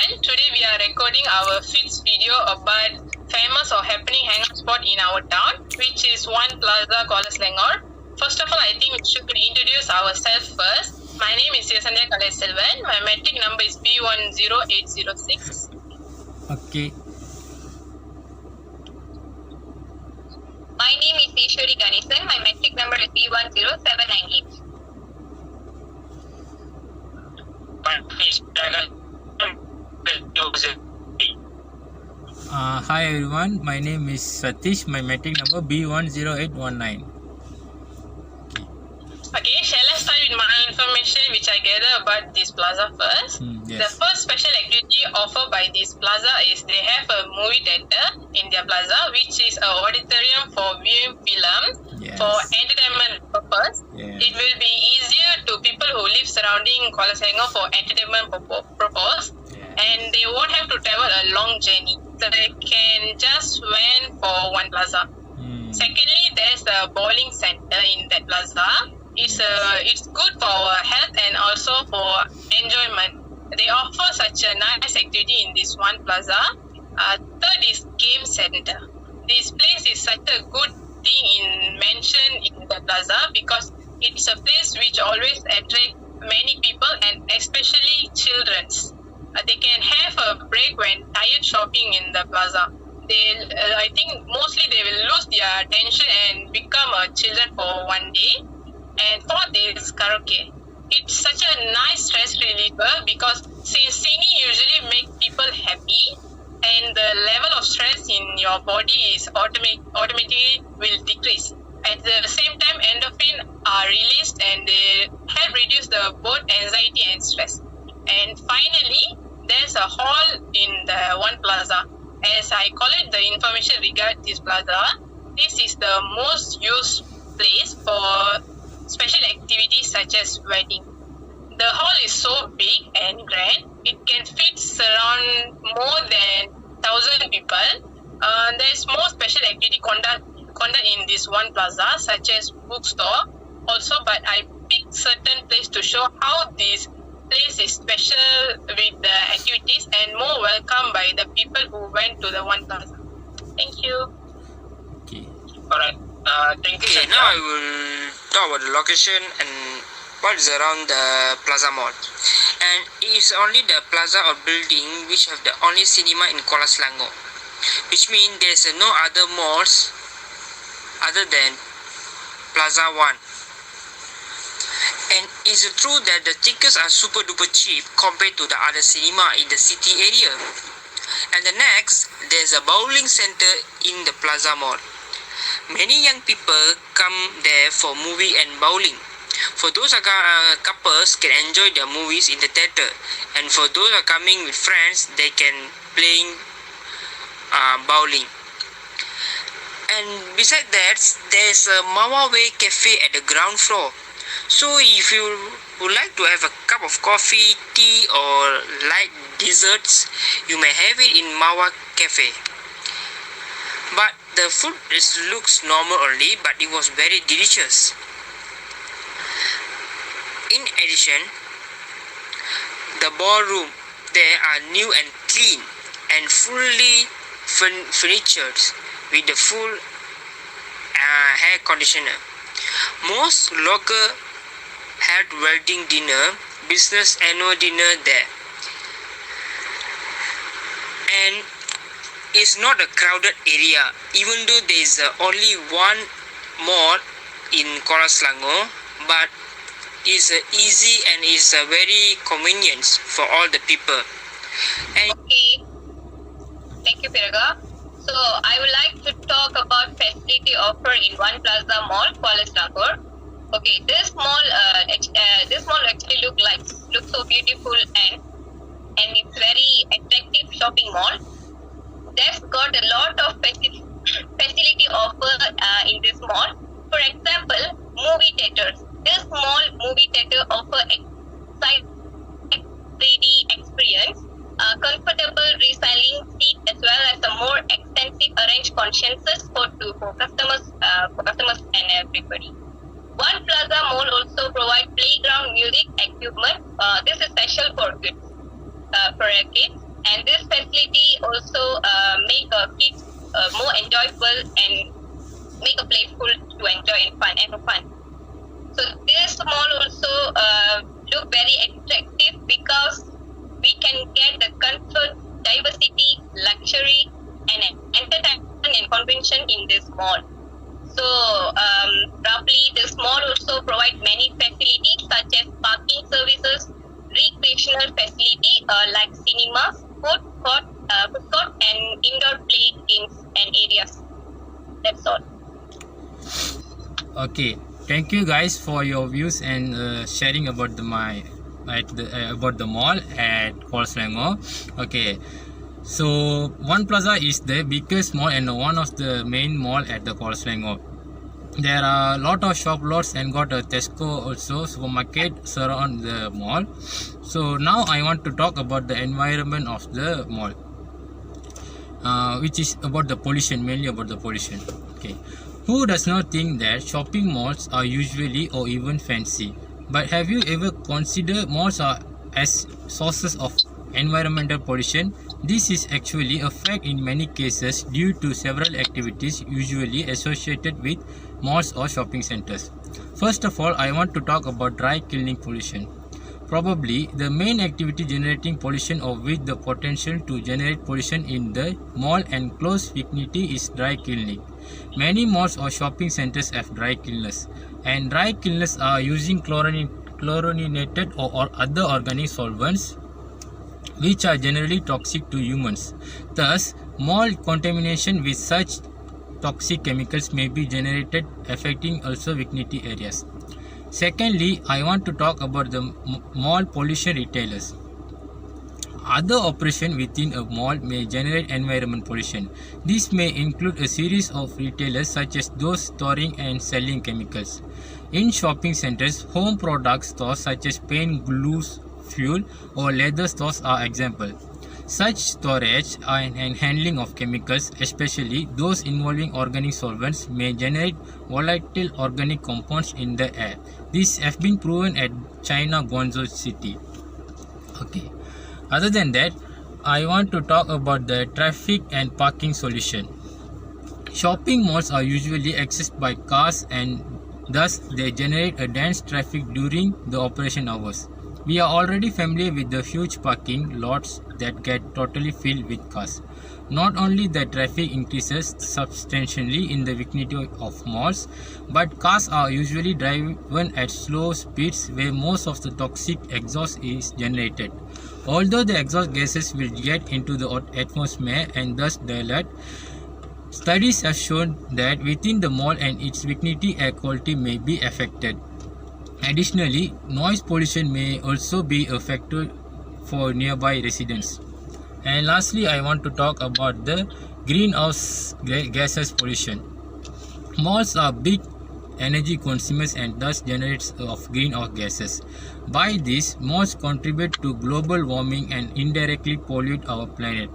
everyone. Today we are recording our fifth video about famous or happening hangout spot in our town, which is One Plaza, Kuala Selangor. First of all, I think we should introduce ourselves first. My name is Yesandhya Kalaiselvan. My metric number is B10806. Okay. My name is Ishwari Ganesan. My metric number is B10798. Hi everyone, my name is Satish. My metric number B10819. Okay, shall I start with my information which I gather about this plaza first? Yes. The first special activity offered by this plaza is they have a movie theatre in their plaza, which is an auditorium for viewing films for entertainment purpose. It will be easier to people who live surrounding Kuala Selangor for entertainment purpose, and they won't have to travel a long journey. So they can just went for One Plaza. Secondly, there's a bowling center in that plaza. It's good for our health and also for enjoyment. They offer such a nice activity in this One Plaza. Third is game center. This place is such a good thing mentioned in the plaza because it's a place which always attract many people and especially childrens. They can have a break when tired shopping in the plaza. I think mostly they will lose their attention and become a children for one day. And fourth is karaoke. It's such a nice stress reliever because since singing usually makes people happy and the level of stress in your body is automatically will decrease. At the same time, endorphins are released and they help reduce the both anxiety and stress. And finally, there's a hall in the One Plaza. As I collect the information regarding this plaza, this is the most used place for special activities such as wedding. The hall is so big and grand, it can fit around more than 1,000 people. There's more special activity conduct in this One Plaza, such as bookstore also, but I picked certain place to show how this place is special with the activities and more welcome by the people who went to the One Plaza. Thank you. Okay. Alright. Thank you. Okay, now I will talk about the location and what is around the Plaza Mall. And it is only the plaza or building which have the only cinema in Kuala Selangor, which means there is no other malls other than Plaza One. And is it true that the tickets are super duper cheap compared to the other cinema in the city area? And the next, there's a bowling center in the Plaza Mall. Many young people come there for movie and bowling. For those couples can enjoy their movies in the theater, and for those are coming with friends, they can playing bowling. And besides that, there's a Mawa Way Cafe at the ground floor. So if you would like to have a cup of coffee, tea or light desserts, you may have it in Mawa Cafe. But the food looks normal only, but it was very delicious. In addition, the ballroom there are new and clean and fully furnished with the full hair conditioner. Most local had wedding dinner, business annual dinner there. And it's not a crowded area, even though there is only one mall in Kuala Selangor, but it's easy and it's very convenient for all the people. And Okay. Thank you, Piraga. So I would like to talk about facility offered in One Plaza Mall, Kuala Selangor. Okay, this mall actually looks so beautiful and it's very attractive shopping mall. There's got a lot of facility offered in this mall. For example, movie theaters. This mall movie theater offer exciting 3D experience, comfortable restyling seat as well as a more extensive arranged consciences for customers and everybody. One Plaza Mall also provide playground music equipment. This is special for kids. And this facility also make kids more enjoyable and make a playful to enjoy and fun. So this mall also look very attractive because we can get the comfort, diversity, luxury, and entertainment and convention in this mall. So roughly, this mall also provide many facilities such as parking services, recreational facility like cinemas, food court, and indoor play games and areas. That's all. Okay, thank you guys for your views and sharing about the about the mall at Kuala Selangor. Okay, so One Plaza is the biggest mall and one of the main mall at the Kuala Selangor. There are a lot of shop lots and got a Tesco also supermarket surround the mall. So now I want to talk about the environment of the mall, which is about the pollution, mainly about the pollution. Okay, who does not think that shopping malls are usually or even fancy? But have you ever considered malls are as sources of environmental pollution? This is actually a fact in many cases due to several activities usually associated with malls or shopping centers. First of all, I want to talk about dry cleaning pollution. Probably the main activity generating pollution or with the potential to generate pollution in the mall and close vicinity is dry cleaning. Many malls or shopping centers have dry cleaners, and dry cleaners are using chlorinated or other organic solvents which are generally toxic to humans. Thus, mall contamination with such toxic chemicals may be generated, affecting also vicinity areas. Secondly, I want to talk about the mall pollution retailers. Other operations within a mall may generate environment pollution. This may include a series of retailers such as those storing and selling chemicals. In shopping centers, home product stores such as paint, glues, fuel or leather stores are examples. Such storage and handling of chemicals, especially those involving organic solvents, may generate volatile organic compounds in the air. This has been proven at China Guangzhou City. Okay. Other than that, I want to talk about the traffic and parking solution. Shopping malls are usually accessed by cars and thus they generate a dense traffic during the operation hours. We are already familiar with the huge parking lots that get totally filled with cars. Not only the traffic increases substantially in the vicinity of malls, but cars are usually driven at slow speeds where most of the toxic exhaust is generated. Although the exhaust gases will get into the atmosphere and thus dilute, studies have shown that within the mall and its vicinity air quality may be affected. Additionally, noise pollution may also be a factor for nearby residents. And lastly, I want to talk about the greenhouse gases pollution. Malls are big energy consumers and thus generators of greenhouse gases. By this, malls contribute to global warming and indirectly pollute our planet.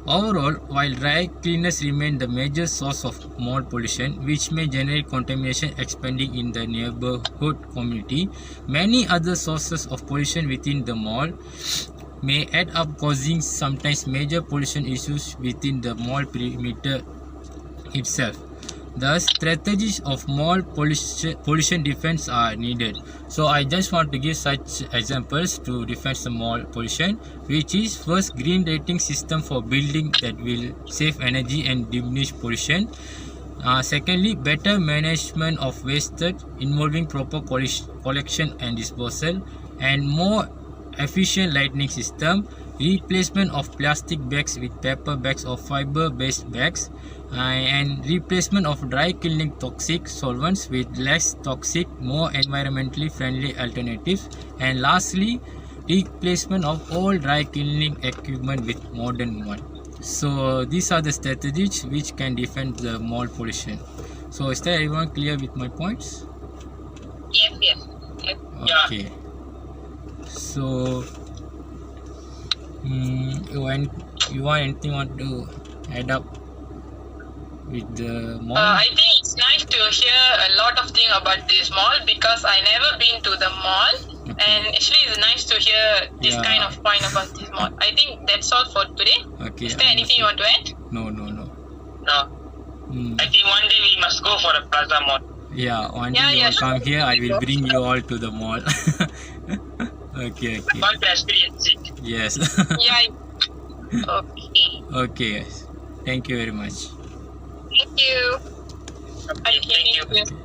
Overall, while dry cleaners remain the major source of mall pollution, which may generate contamination expanding in the neighborhood community, many other sources of pollution within the mall may add up, causing sometimes major pollution issues within the mall perimeter itself. Thus, strategies of mall pollution defense are needed. So I just want to give such examples to defend the mall pollution, which is first, green rating system for building that will save energy and diminish pollution. Secondly, better management of waste involving proper collection and disposal, and more efficient lighting system, replacement of plastic bags with paper bags or fiber based bags, and replacement of dry cleaning toxic solvents with less toxic, more environmentally friendly alternatives, and lastly, replacement of all dry cleaning equipment with modern one. So these are the strategies which can defend the mall pollution. So is there everyone clear with my points? Yes. Okay. So you want anything want to add up with the mall? I think it's nice to hear a lot of things about this mall because I never been to the mall. And actually, it's nice to hear this kind of point about this mall. I think that's all for today. Okay. Is there anything you want to add? No. No. I think one day we must go for the Plaza Mall. Yeah, one day you will come here. I will bring you all to the mall. Okay. Want to experience it. Yes. Yeah. Okay. Okay. Thank you very much. Thank you. Okay, Thank you. thank you.